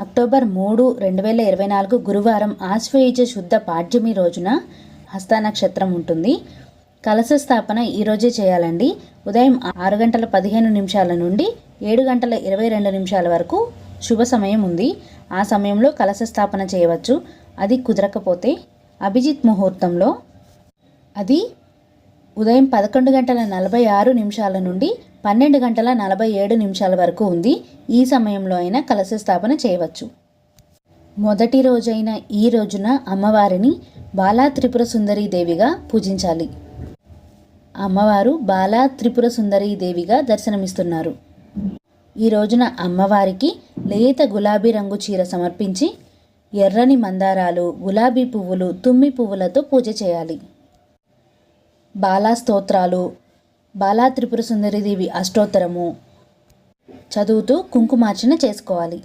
October 3, 2024 గురువారం ఆశ్వయుజ శుద్ధ పాడ్యమి రోజున హస్త నక్షత్రం ఉంటుంది. కలశ స్థాపన ఈరోజే చేయాలండి. ఉదయం 6:15 నుండి 7:22 వరకు శుభ సమయం ఉంది. ఆ సమయంలో కలశ స్థాపన చేయవచ్చు. అది కుదరకపోతే అభిజిత్ ముహూర్తంలో అది ఉదయం 11:46 నుండి 12:47 వరకు ఉంది. ఈ సమయంలో అయినా కలశ స్థాపన చేయవచ్చు. మొదటి రోజైన ఈ రోజున అమ్మవారిని బాలా త్రిపుర సుందరీ దేవిగా పూజించాలి. అమ్మవారు బాలా త్రిపుర సుందరీ దేవిగా దర్శనమిస్తున్నారు. ఈ రోజున అమ్మవారికి లేత గులాబీ రంగు చీర సమర్పించి ఎర్రని మందారాలు, గులాబీ పువ్వులు, తుమ్మి పువ్వులతో పూజ చేయాలి. బాలా స్తోత్రాలు, బాలా త్రిపుర సుందరీ దేవి అష్టోత్తరము చదువుతూ కుంకుమార్చన చేసుకోవాలి.